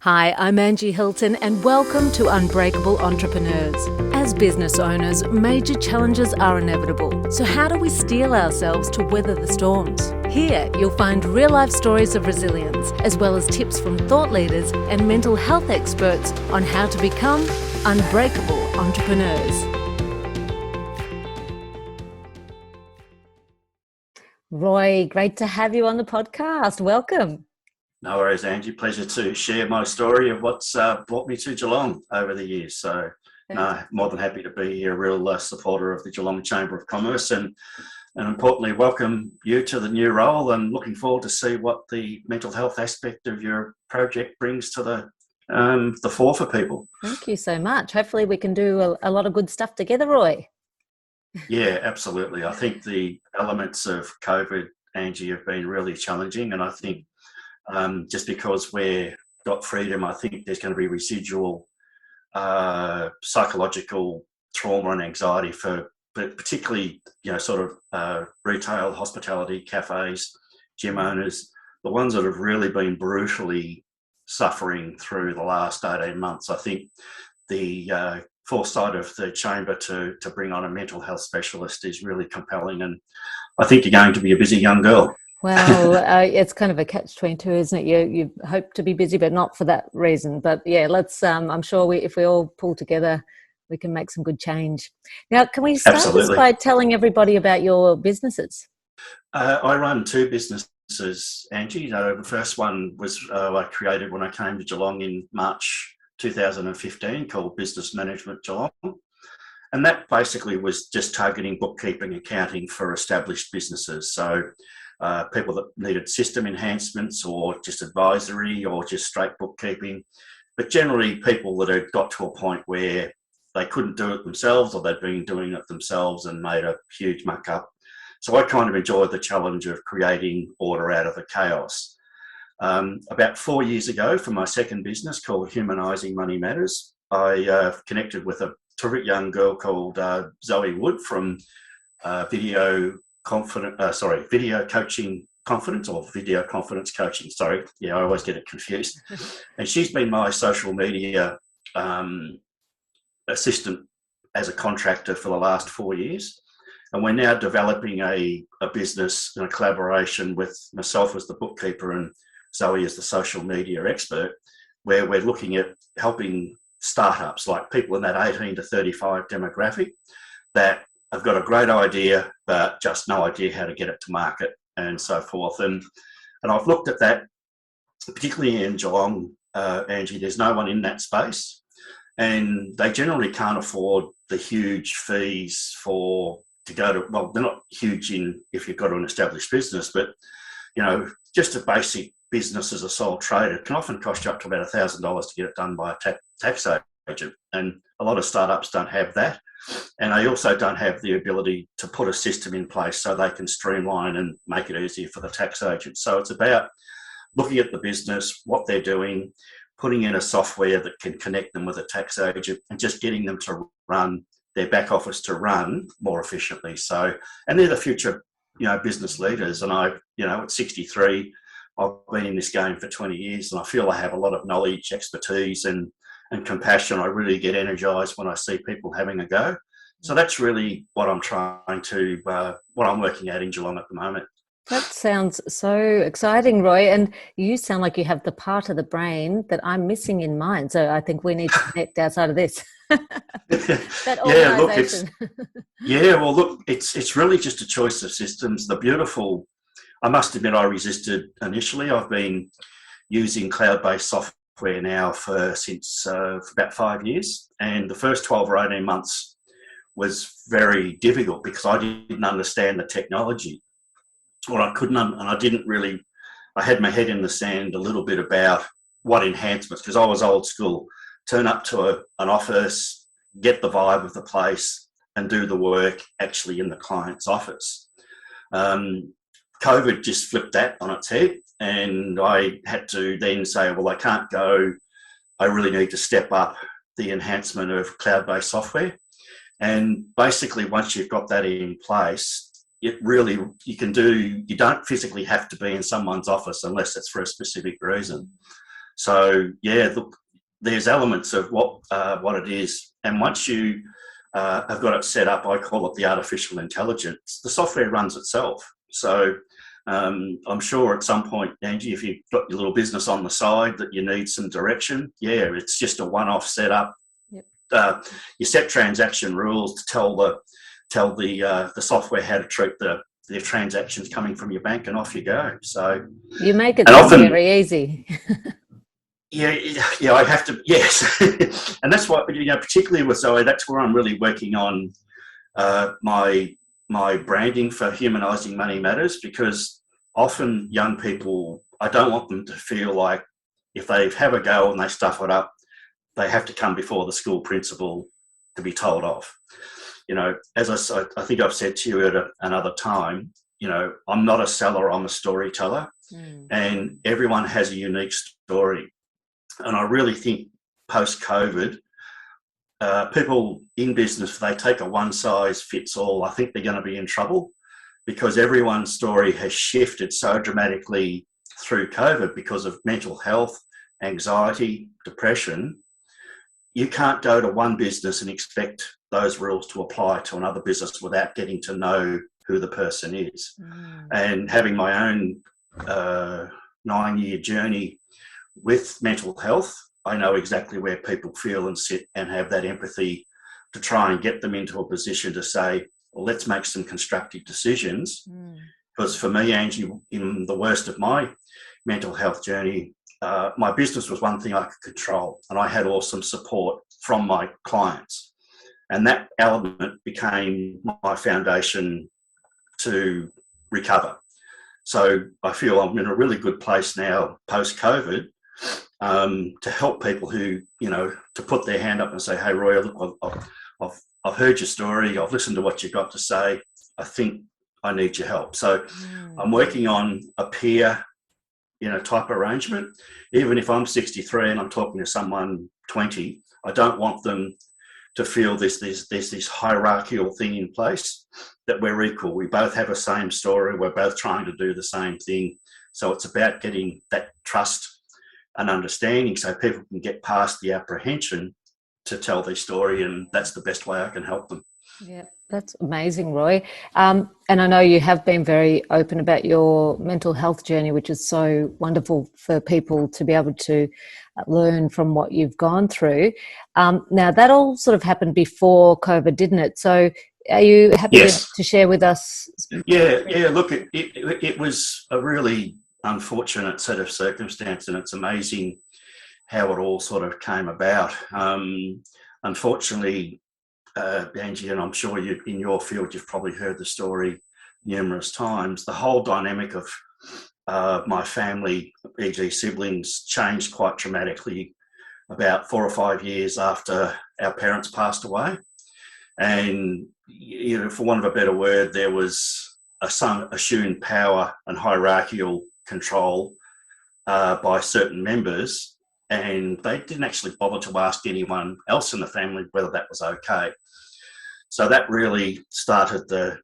Hi, I'm Angie Hilton and welcome to Unbreakable Entrepreneurs. As business owners, major challenges are inevitable. So how do we steel ourselves to weather the storms? Here, you'll find real-life stories of resilience, as well as tips from thought leaders and mental health experts on how to become unbreakable entrepreneurs. Roy, great to have you on the podcast. Welcome. No worries, Angie. Pleasure to share my story of what's brought me to Geelong over the years. So, no, more than happy to be here. A real supporter of the Geelong Chamber of Commerce, and importantly, welcome you to the new role. And looking forward to see what the mental health aspect of your project brings to the fore for people. Thank you so much. Hopefully, we can do a lot of good stuff together, Roy. Yeah, absolutely. I think the elements of COVID, Angie, have been really challenging, and I think. Just because we've got freedom, I think there's going to be residual psychological trauma and anxiety for, but particularly, retail, hospitality, cafes, gym owners, the ones that have really been brutally suffering through the last 18 months. I think the foresight of the Chamber to bring on a mental health specialist is really compelling, and I think you're going to be a busy young girl. Well, it's kind of a catch-22, isn't it? You hope to be busy, but not for that reason. But yeah, let's. I'm sure if we all pull together, we can make some good change. Now, can we start this by telling everybody about your businesses? I run two businesses, Angie. The first one was I created when I came to Geelong in March 2015, called Business Management Geelong. And that basically was just targeting bookkeeping, accounting for established businesses. So people that needed system enhancements or just advisory or just straight bookkeeping, but generally people that had got to a point where they couldn't do it themselves, or they'd been doing it themselves and made a huge muck up. So I kind of enjoyed the challenge of creating order out of the chaos. About 4 years ago, for my second business called Humanising Money Matters, I connected with a terrific young girl called Zoe Wood from Video Coaching Confidence, or Video Confidence Coaching. Sorry. Yeah, I always get it confused. And she's been my social media assistant as a contractor for the last 4 years. And we're now developing a business in a collaboration with myself as the bookkeeper and Zoe as the social media expert, where we're looking at helping startups, like people in that 18 to 35 demographic that have got a great idea, but just no idea how to get it to market and so forth. And I've looked at that, particularly in Geelong, Angie, there's no one in that space, and they generally can't afford the huge fees to go to, well, they're not huge if you've got an established business, but, just a basic business as a sole trader can often cost you up to about $1,000 to get it done by a tax agent. And a lot of startups don't have that. And they also don't have the ability to put a system in place so they can streamline and make it easier for the tax agent. So it's about looking at the business, what they're doing, putting in a software that can connect them with a tax agent, and just getting them to run their back office to run more efficiently. So, and they're the future, business leaders. And at 63, I've been in this game for 20 years, and I feel I have a lot of knowledge, expertise, and compassion. I really get energized when I see people having a go. So that's really what I'm what I'm working at in Geelong at the moment. That sounds so exciting, Roy. And you sound like you have the part of the brain that I'm missing in mine. So I think we need to connect outside of this. That organization. It's really just a choice of systems. I must admit, I resisted initially. I've been using cloud-based software now for about 5 years, and the first 12 or 18 months was very difficult because I didn't understand the technology, or I couldn't, and I had my head in the sand a little bit about what enhancements, because I was old school, turn up to an office, get the vibe of the place, and do the work actually in the client's office. COVID just flipped that on its head, and I had to then say, well, I can't go. I really need to step up the enhancement of cloud-based software. And basically, once you've got that in place, you don't physically have to be in someone's office unless it's for a specific reason. So yeah, look, there's elements of what it is, and once you have got it set up, I call it the artificial intelligence. The software runs itself. So I'm sure at some point, Angie, if you've got your little business on the side that you need some direction, yeah, it's just a one-off setup. Yep. You set transaction rules to tell the software how to treat the transactions coming from your bank, and off you go. So you make it often, very easy. Yeah, I have to, yes. And that's what, particularly with Zoe, that's where I'm really working on my branding for Humanising Money Matters, because often young people, I don't want them to feel like if they have a go and they stuff it up, they have to come before the school principal to be told off. As I think I've said to you at another time, I'm not a seller, I'm a storyteller. And everyone has a unique story. And I really think post-COVID, people in business, if they take a one-size-fits-all, I think they're going to be in trouble, because everyone's story has shifted so dramatically through COVID because of mental health, anxiety, depression. You can't go to one business and expect those rules to apply to another business without getting to know who the person is. And having my own 9-year journey with mental health, I know exactly where people feel and sit, and have that empathy to try and get them into a position to say, well, let's make some constructive decisions. Because for me, Angie, in the worst of my mental health journey, my business was one thing I could control, and I had awesome support from my clients. And that element became my foundation to recover. So I feel I'm in a really good place now, post-COVID, to help people who, to put their hand up and say, hey, Roy, look, I've heard your story. I've listened to what you've got to say. I think I need your help. So I'm working on a peer, type arrangement. Even if I'm 63 and I'm talking to someone 20, I don't want them to feel there's this hierarchical thing in place, that we're equal. We both have the same story. We're both trying to do the same thing. So it's about getting that trust and understanding so people can get past the apprehension to tell their story, and that's the best way I can help them. Yeah, that's amazing, Roy. And I know you have been very open about your mental health journey, which is so wonderful for people to be able to learn from what you've gone through. Now, that all sort of happened before COVID, didn't it? So are you happy to share with us? Yeah. Look, it was a really unfortunate set of circumstances, and it's amazing how it all sort of came about. Unfortunately, Angie, and I'm sure in your field you've probably heard the story numerous times, the whole dynamic of my family, e.g. siblings, changed quite dramatically about 4 or 5 years after our parents passed away. And, for want of a better word, there was assumed power and hierarchical control by certain members, and they didn't actually bother to ask anyone else in the family whether that was okay. So that really started the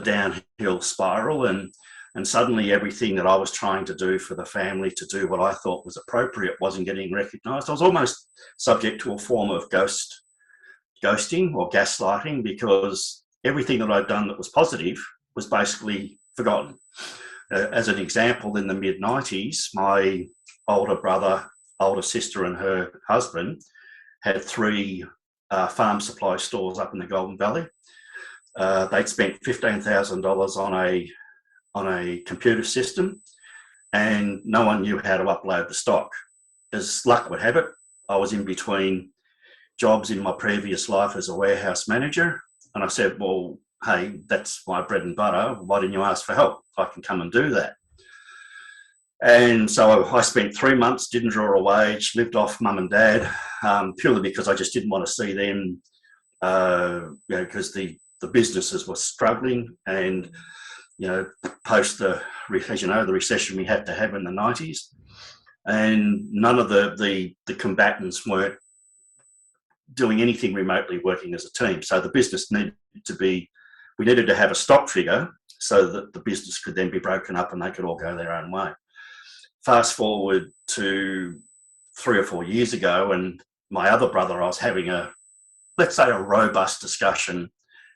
downhill spiral, and suddenly everything that I was trying to do for the family to do what I thought was appropriate wasn't getting recognised. I was almost subject to a form of ghosting or gaslighting, because everything that I'd done that was positive was basically forgotten. As an example, in the mid-90s, my older brother, older sister and her husband had 3 farm supply stores up in the Golden Valley. They'd spent $15,000 on a computer system, and no one knew how to upload the stock. As luck would have it, I was in between jobs in my previous life as a warehouse manager, and I said, well, hey, that's my bread and butter. Why didn't you ask for help? I can come and do that. And so I spent 3 months, didn't draw a wage, lived off mum and dad, purely because I just didn't want to see them, because the businesses were struggling, and, post the recession we had to have in the 90s, and none of the combatants weren't doing anything remotely working as a team. So the business we needed to have a stock figure so that the business could then be broken up and they could all go their own way. fast forward to 3 or 4 years ago, and my other brother, I was having let's say, a robust discussion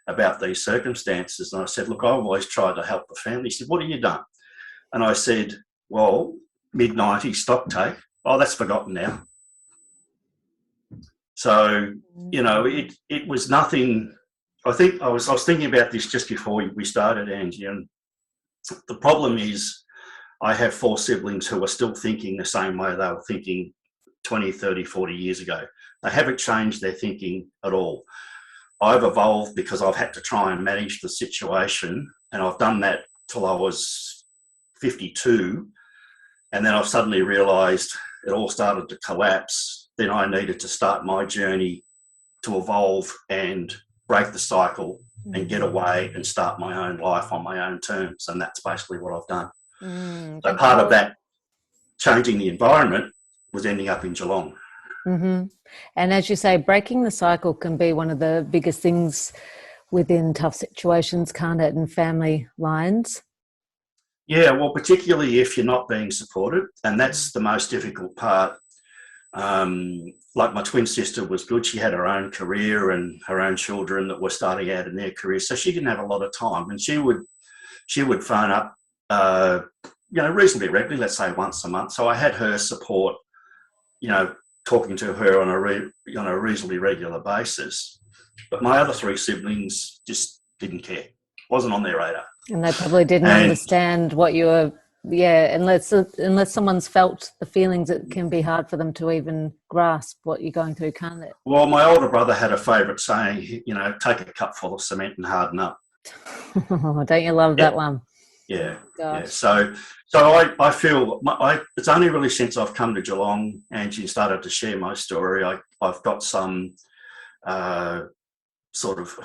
about these circumstances. And I said, look, I've always tried to help the family. He said, what have you done? And I said, well, mid-90s stock take. Oh, that's forgotten now. So, it was nothing. I think I was thinking about this just before we started, Angie, and the problem is I have 4 siblings who are still thinking the same way they were thinking 20, 30, 40 years ago. They haven't changed their thinking at all. I've evolved because I've had to try and manage the situation, and I've done that till I was 52, and then I've suddenly realised it all started to collapse. Then I needed to start my journey to evolve and break the cycle and get away and start my own life on my own terms, and that's basically what I've done. So part of that changing the environment was ending up in Geelong. Mm-hmm. And as you say, breaking the cycle can be one of the biggest things within tough situations, can't it, in family lines? Yeah, well, particularly if you're not being supported, and that's the most difficult part. Like my twin sister was good. She had her own career and her own children that were starting out in their careers, so she didn't have a lot of time, and she would phone up, reasonably regularly, let's say once a month. So I had her support, talking to her on a reasonably regular basis. But my other 3 siblings just didn't care. Wasn't on their radar. And they probably didn't understand what you were, unless someone's felt the feelings, it can be hard for them to even grasp what you're going through, can't it? Well, my older brother had a favourite saying, take a cup full of cement and harden up. Don't you love that one? Yeah, yeah. So I feel it's only really since I've come to Geelong, Angie, and started to share my story, I've got some sort of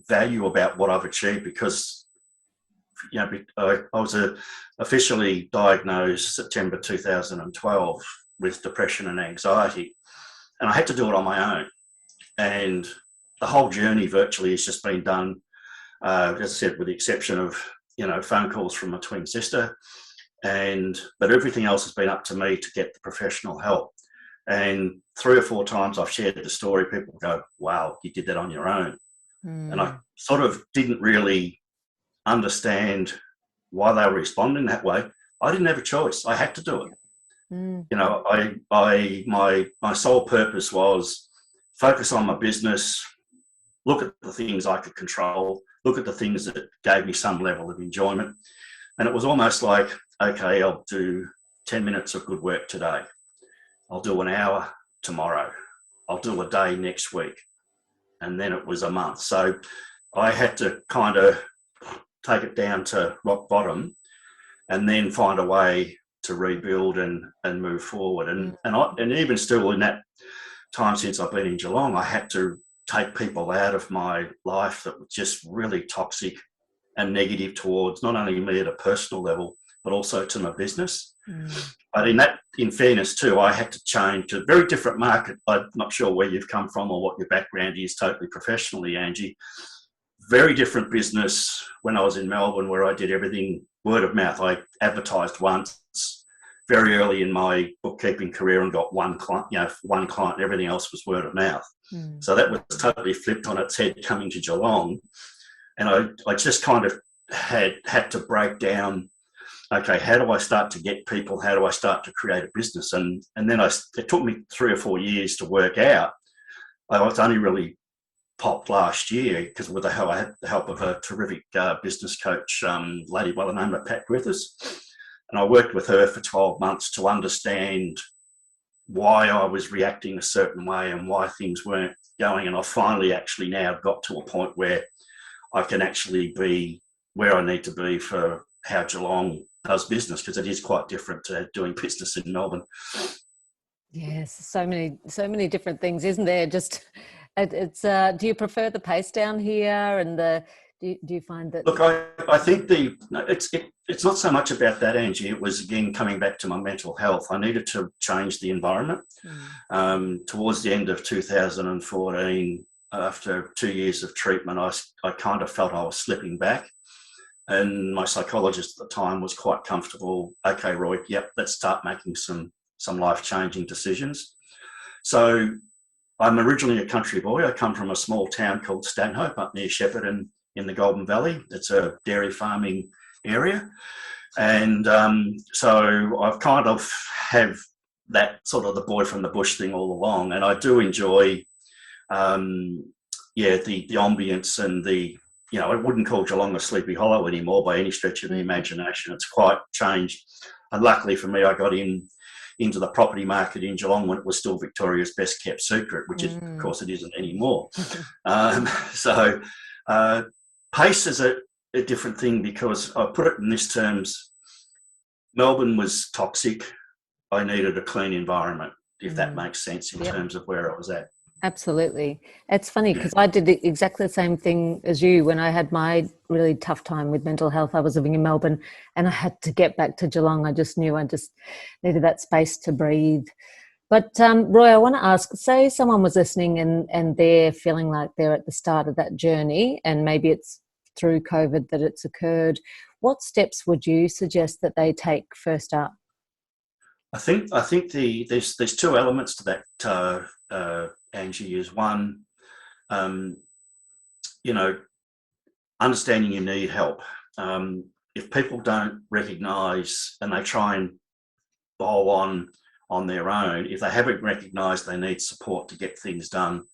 value about what I've achieved, because I was officially diagnosed September 2012 with depression and anxiety, and I had to do it on my own. And the whole journey virtually has just been done, as I said, with the exception of phone calls from my twin sister, but everything else has been up to me to get the professional help. And 3 or 4 times I've shared the story, people go, wow, you did that on your own. And I sort of didn't really understand why they were responding that way. I didn't have a choice. I had to do it. My sole purpose was focus on my business, look at the things I could control, look at the things that gave me some level of enjoyment. And it was almost like, okay, I'll do 10 minutes of good work today. I'll do an hour tomorrow. I'll do a day next week. And then it was a month. So I had to kind of take it down to rock bottom and then find a way to rebuild and move forward. And even still in that time since I've been in Geelong, I had to take people out of my life that were just really toxic and negative towards not only me at a personal level, but also to my business. But in fairness too, I had to change to a very different market. I'm not sure where you've come from or what your background is totally professionally, Angie. Very different business when I was in Melbourne, where I did everything word of mouth. I advertised once very early in my bookkeeping career and got one client, and everything else was word of mouth. So that was totally flipped on its head coming to Geelong. And I just kind of had to break down, okay, how do I start to get people? How do I start to create a business? And then it took me 3 or 4 years to work out. I was only really popped last year because I had the help of a terrific business coach, lady by the name of Pat Griffiths. And I worked with her for 12 months to understand why I was reacting a certain way and why things weren't going. And I finally actually now got to a point where I can actually be where I need to be for how Geelong does business, because it is quite different to doing business in Melbourne. Yes, so many different things, isn't there? Just it's. Do you prefer the pace down here, and do you find that? Look, I think it's not so much about that, Angie. It was again coming back to my mental health. I needed to change the environment. Towards the end of 2014, after 2 years of treatment, I kind of felt I was slipping back. And my psychologist at the time was quite comfortable. Okay, Roy, yep, let's start making some life-changing decisions. So I'm originally a country boy. I come from a small town called Stanhope up near Shepparton in the Golden Valley. It's a dairy farming area. And so I've kind of have that sort of the boy from the bush thing all along. And I do enjoy, the ambience and the, I wouldn't call Geelong a sleepy hollow anymore by any stretch of the imagination. It's quite changed. And luckily for me, I got into the property market in Geelong when it was still Victoria's best kept secret, which is, of course, it isn't anymore. So pace is a different thing, because I put it in this terms. Melbourne was toxic. I needed a clean environment, if that makes sense in terms of where I was at. Absolutely. It's funny because I did exactly the same thing as you when I had my really tough time with mental health. I was living in Melbourne and I had to get back to Geelong. I just knew I just needed that space to breathe. But Roy, I want to ask, say someone was listening and they're feeling like they're at the start of that journey, and maybe it's through COVID that it's occurred. What steps would you suggest that they take first up? I think there's two elements to that, Angie. Is one, understanding you need help. If people don't recognise and they try and bowl on their own, if they haven't recognised they need support to get things done,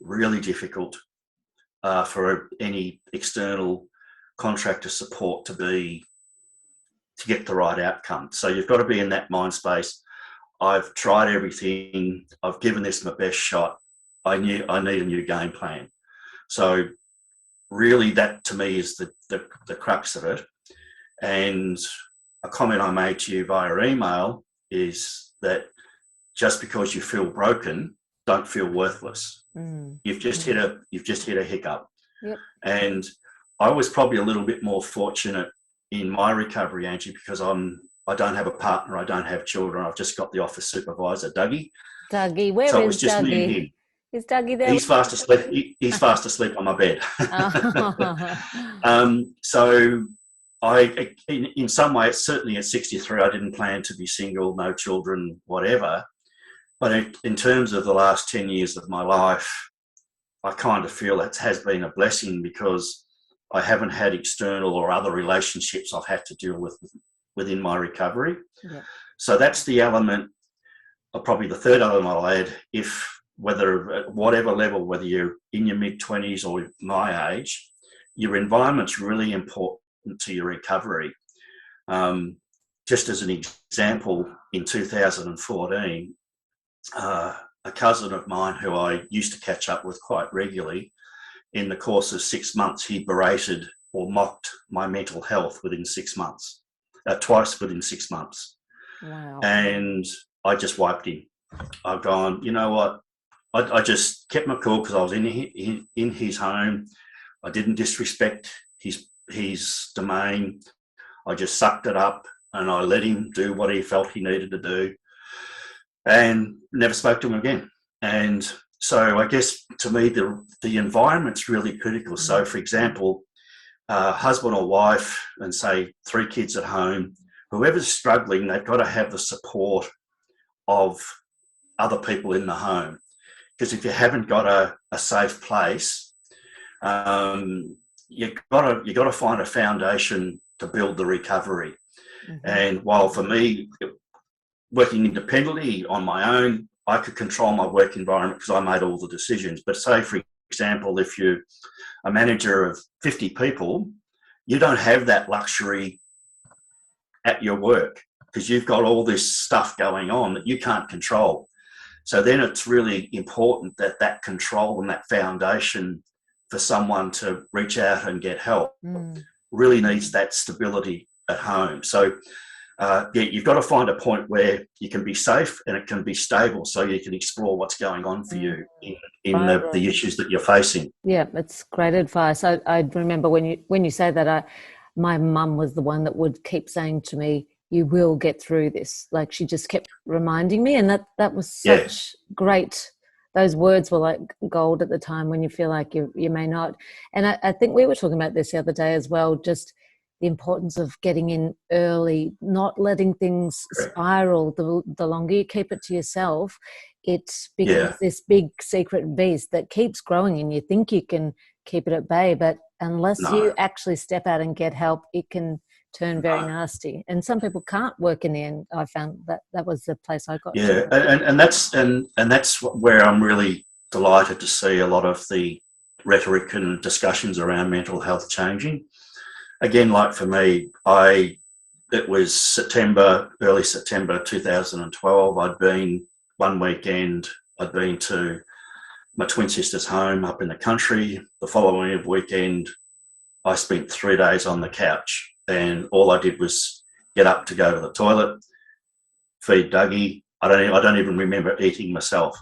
really difficult for any external contractor support to get the right outcome. So you've got to be in that mind space. I've tried everything. I've given this my best shot. I need a new game plan. So really that to me is the crux of it. And a comment I made to you via email is that just because you feel broken, don't feel worthless. You've just hit a hiccup. Yep. And I was probably a little bit more fortunate in my recovery, Angie, because I don't have a partner, I don't have children. I've just got the office supervisor, Dougie. Dougie, where so is it was just Dougie? me and him. Is Dougie there? He's fast asleep. He's fast asleep on my bed. So in some ways, certainly at 63, I didn't plan to be single, no children, whatever. But in terms of the last 10 years of my life, I kind of feel it has been a blessing, because I haven't had external or other relationships I've had to deal with within my recovery. Yeah. So that's the element, probably the third element I'll add. Whether at whatever level, whether you're in your mid-20s or my age, your environment's really important to your recovery. Just as an example, in 2014, a cousin of mine who I used to catch up with quite regularly, in the course of 6 months, he berated or mocked my mental health within 6 months, twice within 6 months. Wow. And I just wiped him. I've gone, you know what? I just kept my cool because I was in his home. I didn't disrespect his domain. I just sucked it up and I let him do what he felt he needed to do, and never spoke to him again. And so I guess to me, the environment's really critical. So for example, husband or wife and say 3 kids at home, whoever's struggling, they've got to have the support of other people in the home. Because if you haven't got a safe place, you've got to find a foundation to build the recovery. Mm-hmm. And while for me, working independently on my own, I could control my work environment because I made all the decisions. But say, for example, if you're a manager of 50 people, you don't have that luxury at your work because you've got all this stuff going on that you can't control. So then it's really important that control and that foundation for someone to reach out and get help really needs that stability at home. So you've got to find a point where you can be safe and it can be stable so you can explore what's going on for you in the issues that you're facing. Yeah, it's great advice. I remember when you say that, my mum was the one that would keep saying to me, you will get through this. Like she just kept reminding me, and that was such great. Those words were like gold at the time when you feel like you may not. And I think we were talking about this the other day as well, just the importance of getting in early, not letting things spiral. The longer you keep it to yourself, it becomes this big secret beast that keeps growing, and you think you can keep it at bay, but unless you actually step out and get help, it can turn very nasty. And some people can't work in the end. I found that was the place I got to. And that's where I'm really delighted to see a lot of the rhetoric and discussions around mental health changing. Again, like for me, it was early September 2012. I'd been one weekend, I'd been to my twin sister's home up in the country. The following weekend, I spent 3 days on the couch, and all I did was get up to go to the toilet, feed Dougie. I don't even remember eating myself.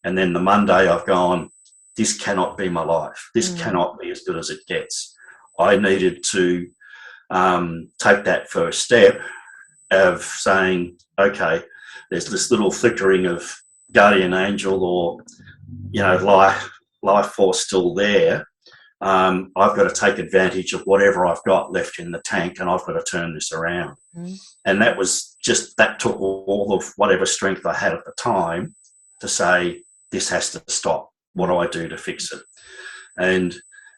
And then the Monday, I've gone, this cannot be my life. This cannot be as good as it gets. I needed to take that first step of saying, okay, there's this little flickering of guardian angel or, life force still there. I've got to take advantage of whatever I've got left in the tank, and I've got to turn this around. And that took all of whatever strength I had at the time to say, this has to stop. What do I do to fix it? And,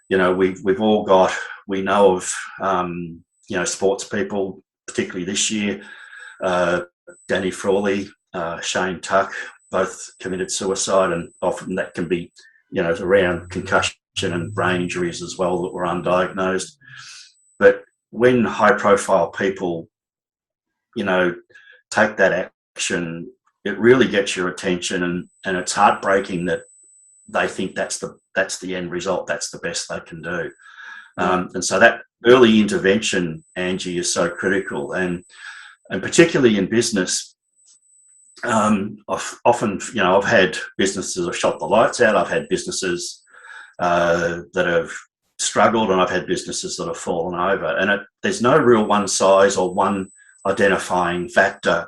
we've all got, we know of, sports people, particularly this year, Danny Frawley, Shane Tuck, both committed suicide, and often that can be, around concussion and brain injuries as well that were undiagnosed. But when high-profile people, take that action, it really gets your attention, and it's heartbreaking that they think that's the end result, that's the best they can do. And so that early intervention, Angie, is so critical, and particularly in business. I've had businesses that have shot the lights out. I've had businesses that have struggled, and I've had businesses that have fallen over. And there's no real one size or one identifying factor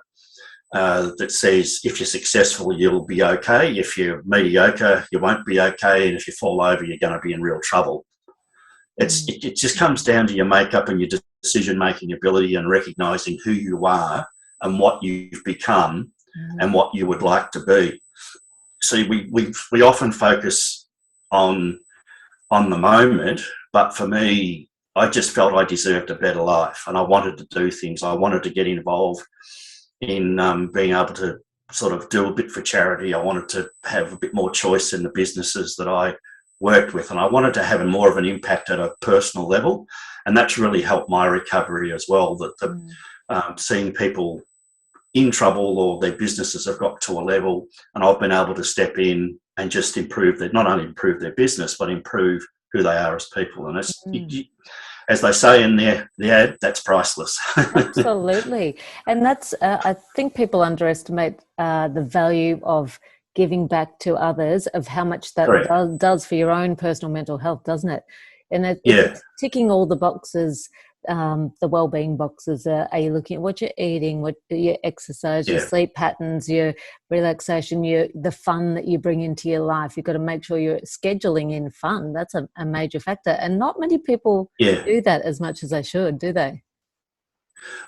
that says if you're successful, you'll be okay. If you're mediocre, you won't be okay. And if you fall over, you're going to be in real trouble. It just comes down to your makeup and your decision-making ability, and recognising who you are and what you've become and what you would like to be. See, we often focus on the moment, but for me, I just felt I deserved a better life, and I wanted to do things. I wanted to get involved in being able to sort of do a bit for charity. I wanted to have a bit more choice in the businesses that I worked with, and I wanted to have more of an impact at a personal level, and that's really helped my recovery as well. That seeing people in trouble or their businesses have got to a level, and I've been able to step in and just not only improve their business, but improve who they are as people. And it's, as they say in the ad, that's priceless. Absolutely. And that's, I think people underestimate the value of giving back to others, of how much that does for your own personal mental health, doesn't it? And it's ticking all the boxes, the well-being boxes. Are you looking at what you're eating, what your exercise, your sleep patterns, your relaxation, the fun that you bring into your life? You've got to make sure you're scheduling in fun. That's a major factor, and not many people do that as much as they should, do they?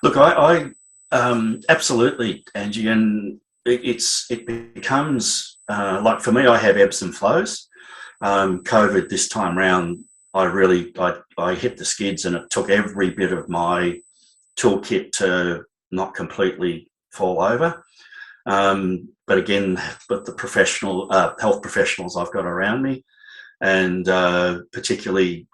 Look, I absolutely, Angie, and it becomes like for me, I have ebbs and flows. COVID this time round, I hit the skids, and it took every bit of my toolkit to not completely fall over. But the professional health professionals I've got around me, and particularly,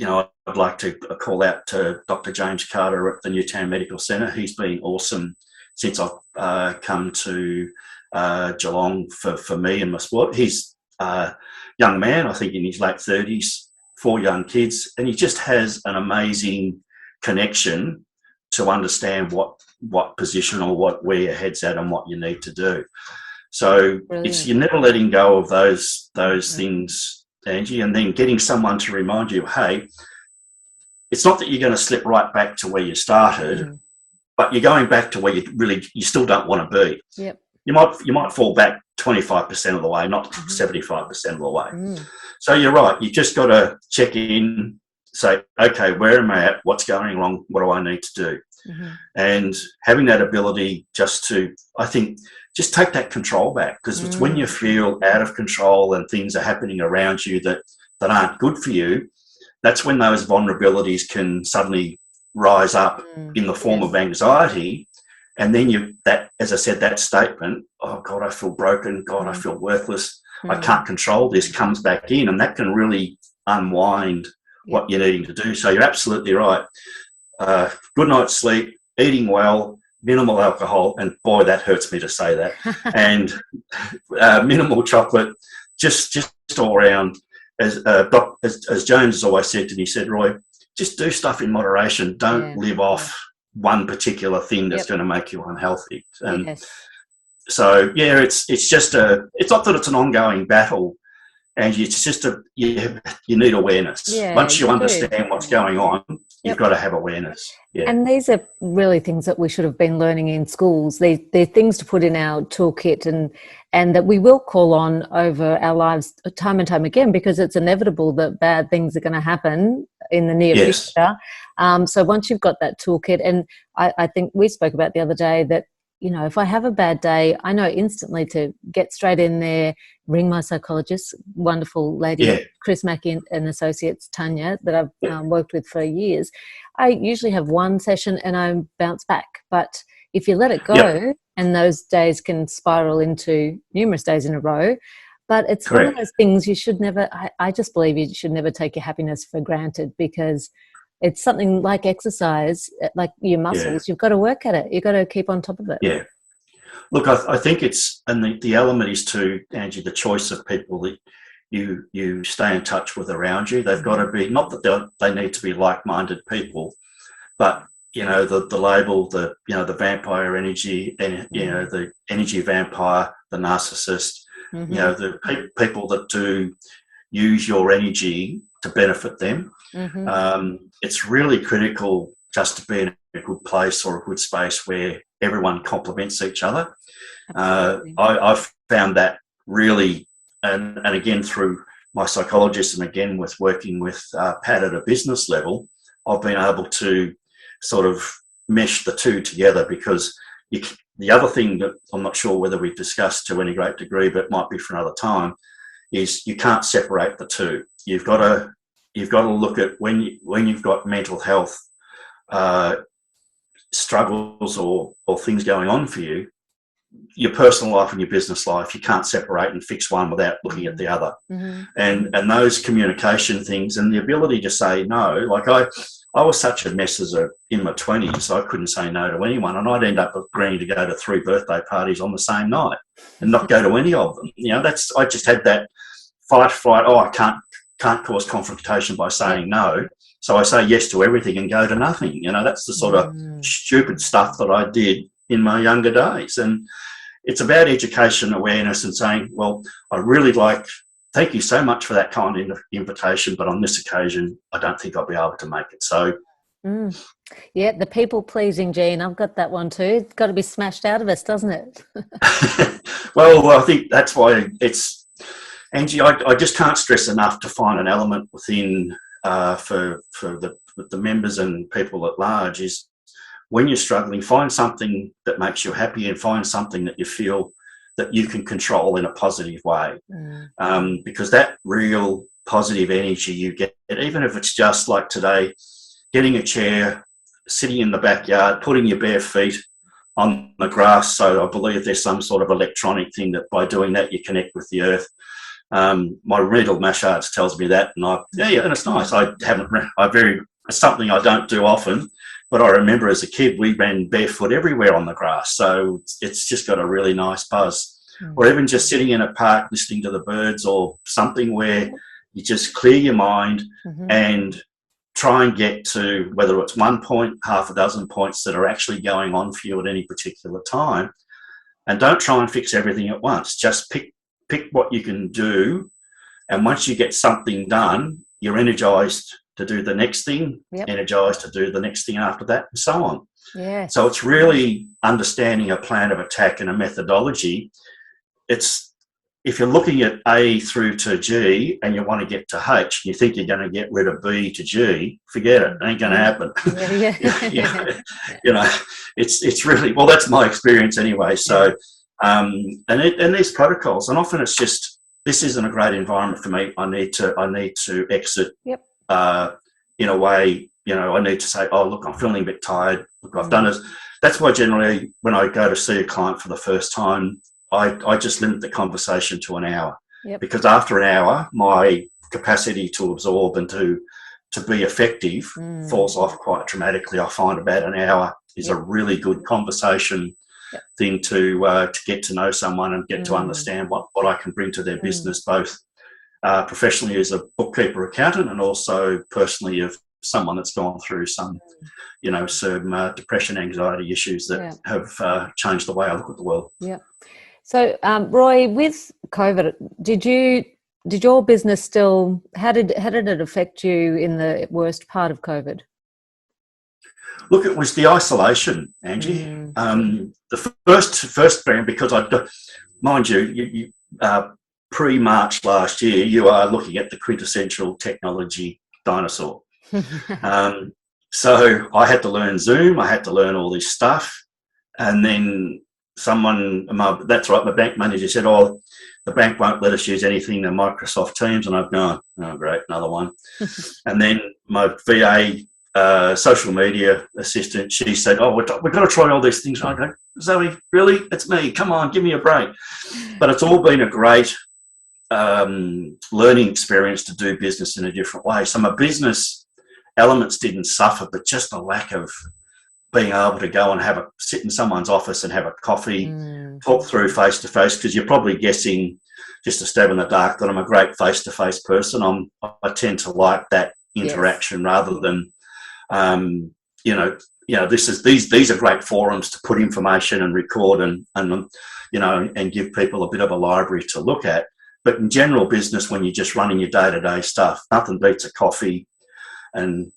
I'd like to call out to Dr. James Carter at the Newtown Medical Centre. He's been awesome since I've come to Geelong for me and my sport. He's a young man, I think in his late 30s, 4 young kids, and he just has an amazing connection to understand what position or where your head's at and what you need to do. So you're never letting go of those things, Angie, and then getting someone to remind you, hey, it's not that you're going to slip right back to where you started, but you're going back to where you still don't want to be. Yep. You might fall back 25% of the way, not 75% of the way. So you're right. You just got to check in, say, okay, where am I at? What's going wrong? What do I need to do? And having that ability just to, I think, just take that control back, because it's when you feel out of control and things are happening around you that aren't good for you, that's when those vulnerabilities can suddenly rise up in the form of anxiety. And then as I said, that statement, oh God, I feel broken. God, I feel worthless. I can't control this, comes back in, and that can really unwind what you're needing to do. So you're absolutely right. Good night's sleep, eating well, minimal alcohol, and boy, that hurts me to say that, and minimal chocolate, just all around. As James has always said to me, he said, Roy, just do stuff in moderation. Don't live off one particular thing that's going to make you unhealthy. And so, it's just it's not that it's an ongoing battle, and it's just you need awareness. Once you understand what's going on, you've got to have awareness. And these are really things that we should have been learning in schools. They're things to put in our toolkit and that we will call on over our lives time and time again, because it's inevitable that bad things are going to happen in the near future. So once you've got that toolkit, and I think we spoke about the other day that, if I have a bad day, I know instantly to get straight in there, ring my psychologist, wonderful lady, Chris Mackey and Associates, Tanya, that I've worked with for years. I usually have one session and I bounce back. But if you let it go, and those days can spiral into numerous days in a row, but it's one of those things you should never, I just believe you should never take your happiness for granted, because it's something like exercise, like your muscles. You've got to work at it. You've got to keep on top of it. Yeah. Look, I think it's, and the element is to, Angie, the choice of people that you stay in touch with around you. They've got to be, not that they need to be like-minded people, but, the label, the vampire energy, and, the energy vampire, the narcissist, the people that do use your energy to benefit them. It's really critical just to be in a good place or a good space where everyone complements each other. I've found that really, and again through my psychologist, and again with working with Pat at a business level, I've been able to sort of mesh the two together, because the other thing that I'm not sure whether we've discussed to any great degree, but might be for another time, is you can't separate the two. You've got to look at when you've got mental health struggles or things going on for you, your personal life and your business life, you can't separate and fix one without looking at the other. And those communication things and the ability to say no, like I was such a mess in my 20s, I couldn't say no to anyone, and I'd end up agreeing to go to 3 birthday parties on the same night and not go to any of them. I just had that fight, I can't cause confrontation by saying no, so I say yes to everything and go to nothing. That's the sort of stupid stuff that I did in my younger days. And it's about education, awareness, and saying, well, I really thank you so much for that kind of invitation, but on this occasion, I don't think I'll be able to make it. So, the people-pleasing gene, I've got that one too. It's got to be smashed out of us, doesn't it? Well, I think that's why it's, Angie, I just can't stress enough to find an element within for the members and people at large is, when you're struggling, find something that makes you happy and find something that you feel that you can control in a positive way. Because that real positive energy you get, even if it's just like today, getting a chair, sitting in the backyard, putting your bare feet on the grass. So I believe there's some sort of electronic thing that by doing that, you connect with the earth. My renal massage tells me that, and and it's nice. It's something I don't do often, but I remember as a kid, we ran barefoot everywhere on the grass. So it's just got a really nice buzz. Or even just sitting in a park, listening to the birds or something where you just clear your mind and try and get to, whether it's 1 point, half a dozen points that are actually going on for you at any particular time. And don't try and fix everything at once. Just pick what you can do. And once you get something done, you're energized to do the next thing, energized to do the next thing after that, and so on. So it's really understanding a plan of attack and a methodology. It's if you're looking at A through to G and you want to get to H, and you think you're going to get rid of B to G, forget it. It ain't going to happen. It's really, well, that's my experience anyway. So, and there's protocols, and often it's just, this isn't a great environment for me. I need to exit. Yep. In a way, I need to say, oh, look, I'm feeling a bit tired. Look, I've done this. That's why generally when I go to see a client for the first time, I just limit the conversation to an hour. Yep. Because after an hour, my capacity to absorb and to be effective falls off quite dramatically. I find about an hour is a really good conversation thing to get to know someone and get to understand what I can bring to their business, both professionally as a bookkeeper accountant and also personally of someone that's gone through some depression, anxiety issues that have changed the way I look at the world. Yeah. So, Roy, with COVID, did your business still, how did it affect you in the worst part of COVID? Look, it was the isolation, Angie. The first brand, because mind you, pre-March last year, you are looking at the quintessential technology dinosaur. So I had to learn Zoom. I had to learn all this stuff. And then that's right, my bank manager said, oh, the bank won't let us use anything in Microsoft Teams. And I've gone, oh, great, another one. And then my VA social media assistant, she said, oh, we've got to try all these things. I go, Zoe, really? It's me. Come on, give me a break. But it's all been a great learning experience to do business in a different way. So my business elements didn't suffer, but just the lack of being able to go and sit in someone's office and have a coffee, talk through face to face, because you're probably guessing, just a stab in the dark, that I'm a great face to face person. I tend to like that interaction rather than, these are great forums to put information and record and give people a bit of a library to look at. But in general business, when you're just running your day-to-day stuff, nothing beats a coffee and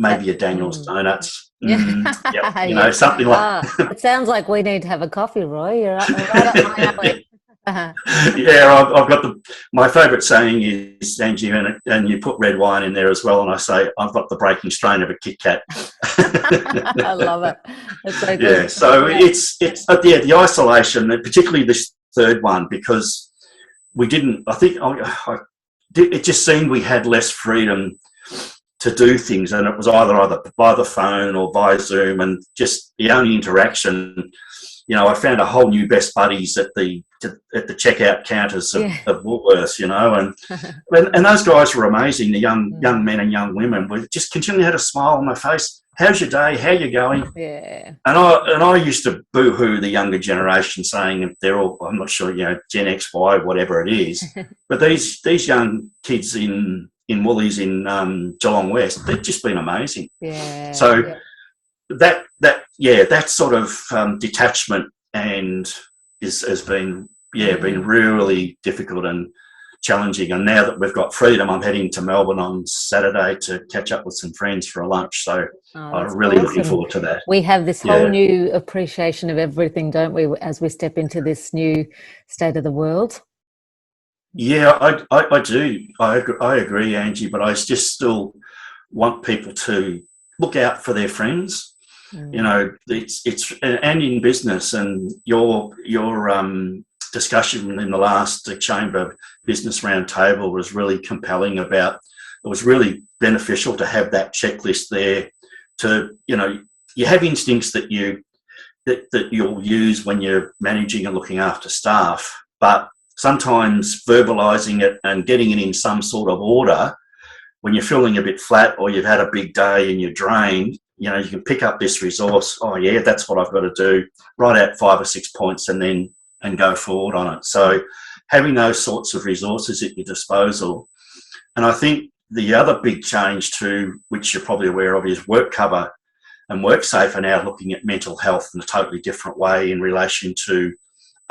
maybe a Daniel's Donuts. Something like that. It sounds like we need to have a coffee, Roy. You're right up my alley. I've got my favourite saying is, Angie, and you put red wine in there as well, and I say, I've got the breaking strain of a Kit Kat. I love it. It's so good. Yeah, so it's the isolation, and particularly this third one, because we didn't, I think, it just seemed we had less freedom to do things, and it was either by the phone or via Zoom, and just the only interaction. I found a whole new best buddies at the checkout counters of Woolworths, and those guys were amazing. The young men and young women were just continually had a smile on their face. How's your day? How you going? Yeah. And I used to boo-hoo the younger generation, saying they're all, I'm not sure, Gen X, Y, whatever it is, but these young kids in Woolies in Geelong West, they've just been amazing. Yeah. So that sort of detachment has been really difficult and challenging. And now that we've got freedom, I'm heading to Melbourne on Saturday to catch up with some friends for a lunch. So I'm really looking forward to that. We have this whole new appreciation of everything, don't we, as we step into this new state of the world? Yeah, I do. I agree, Angie, but I just still want people to look out for their friends. It's and in business, and your discussion in the last Chamber Business Roundtable was really compelling. It was really beneficial to have that checklist there. You have instincts that you'll use when you're managing and looking after staff, but sometimes verbalizing it and getting it in some sort of order when you're feeling a bit flat or you've had a big day and you're drained. You can pick up this resource. Oh yeah, that's what I've got to do. Write out 5 or 6 points and go forward on it. So having those sorts of resources at your disposal. And I think the other big change too, which you're probably aware of, is WorkCover and WorkSafe are now looking at mental health in a totally different way in relation to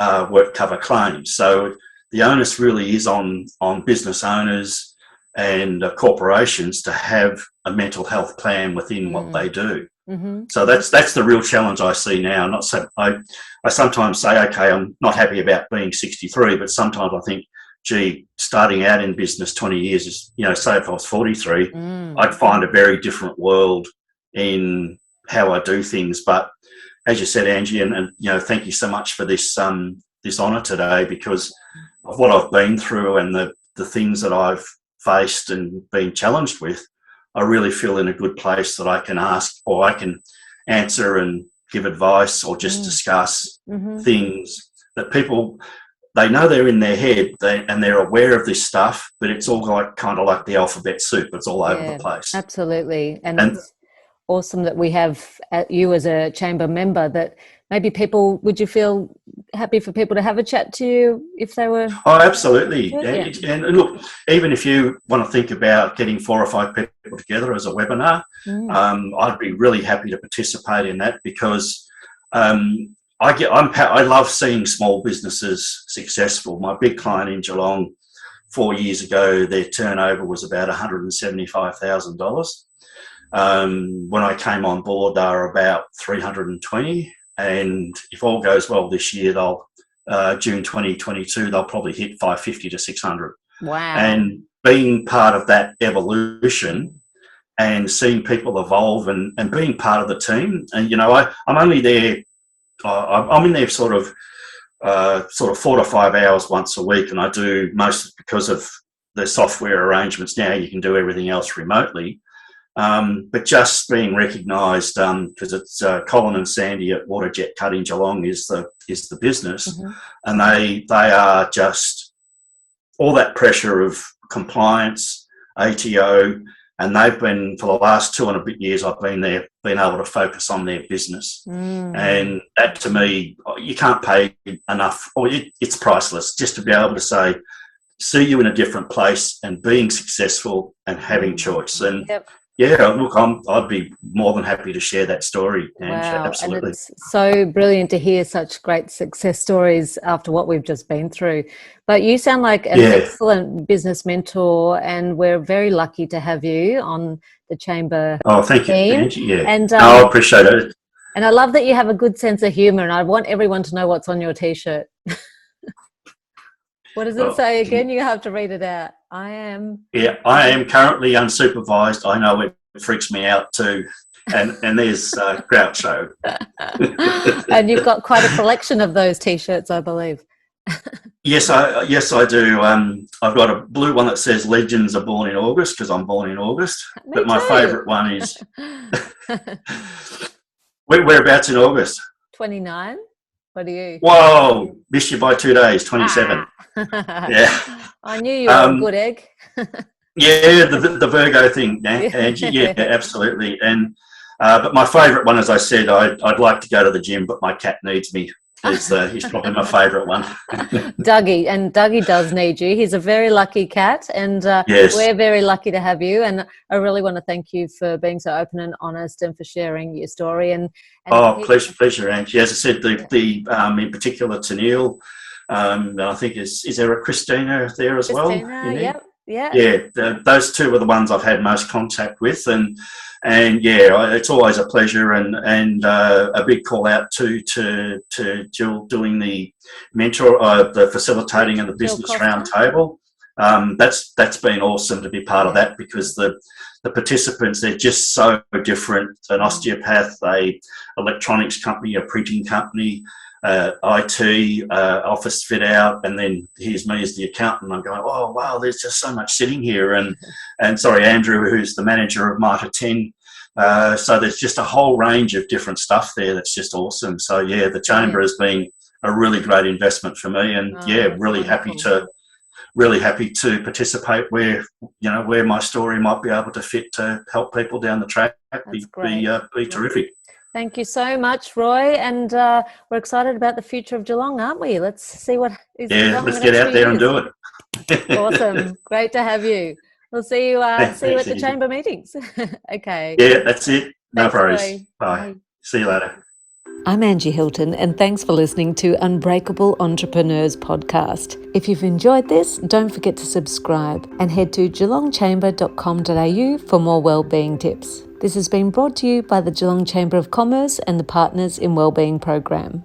WorkCover claims. So the onus really is on business owners and corporations to have a mental health plan within what they do. So that's the real challenge I see now. Not so I sometimes say, okay, I'm not happy about being 63, but sometimes I think, gee, starting out in business 20 years is, say if I was 43, I'd find a very different world in how I do things. But as you said, Angie, and thank you so much for this this honour today, because of what I've been through and the things that I've faced and been challenged with, I really feel in a good place that I can ask, or I can answer and give advice, or just discuss things that people, they know they're in their head, and they're aware of this stuff, but it's all kind of like the alphabet soup. It's all over the place. Absolutely. And it's awesome that we have you as a chamber member, that maybe would you feel happy for people to have a chat to you if they were? Oh, absolutely. And look, even if you want to think about getting 4 or 5 people together as a webinar, I'd be really happy to participate in that, because I love seeing small businesses successful. My big client in Geelong 4 years ago, their turnover was about $175,000. When I came on board, they were about 320. And if all goes well this year, they'll June 2022, they'll probably hit 550 to 600. Wow. And being part of that evolution and seeing people evolve and being part of the team, and I'm only there, I'm in there sort of 4 to 5 hours once a week, and I do most, because of the software arrangements now, you can do everything else remotely. But just being recognised, because it's Colin and Sandy at Waterjet Cut in Geelong is the business, and they are just all that pressure of compliance, ATO, and they've been, for the last 2 and a bit years I've been there, been able to focus on their business, and that, to me, you can't pay enough, or it's priceless, just to be able to say, see you in a different place and being successful and having choice. And yeah, look, I'd be more than happy to share that story. Wow. Absolutely. And it's so brilliant to hear such great success stories after what we've just been through. But you sound like an excellent business mentor, and we're very lucky to have you on the Chamber thank team. You, Angie. Yeah. And, I appreciate it. And I love that you have a good sense of humour, and I want everyone to know what's on your T-shirt. What does it say again? You have to read it out. I am currently unsupervised. I know it freaks me out too. And there's Groucho. And you've got quite a collection of those T-shirts, I believe. Yes, I do. I've got a blue one that says "Legends are born in August," because I'm born in August. But my favourite one is whereabouts in August? 29. What are you? Whoa, missed you by 2 days, 27. Yeah. I knew you were a good egg. Yeah, the Virgo thing, Angie. Yeah, absolutely. And but my favourite one, as I said, I'd like to go to the gym, but my cat needs me. He's probably my favourite one. Dougie, and Dougie does need you. He's a very lucky cat, and we're very lucky to have you. And I really want to thank you for being so open and honest, and for sharing your story. And pleasure, Angie. As I said, the in particular to Neil, and I think is there a Christina there as well? Yeah. Those two are the ones I've had most contact with, and it's always a pleasure, and a big call out to Jill doing the the facilitating and the business roundtable. That's been awesome to be part of that, because the participants, they're just so different. An osteopath, a electronics company, a printing company, IT, office fit out, and then here's me as the accountant. I'm going, oh wow, there's just so much sitting here. And sorry, Andrew, who's the manager of Mitre 10. So there's just a whole range of different stuff there that's just awesome. So yeah, the Chamber has been a really great investment for me, and really happy to participate where my story might be able to fit to help people down the track. Be terrific. Thank you so much, Roy, and we're excited about the future of Geelong, aren't we? Let's see what is. Yeah, let's get out there and do it. Awesome, great to have you. We'll see you. See you at the Chamber meetings. Okay. Yeah, that's it. No worries. Roy. Bye. See you later. I'm Angie Hilton, and thanks for listening to Unbreakable Entrepreneurs podcast. If you've enjoyed this, don't forget to subscribe and head to geelongchamber.com.au for more wellbeing tips. This has been brought to you by the Geelong Chamber of Commerce and the Partners in Wellbeing program.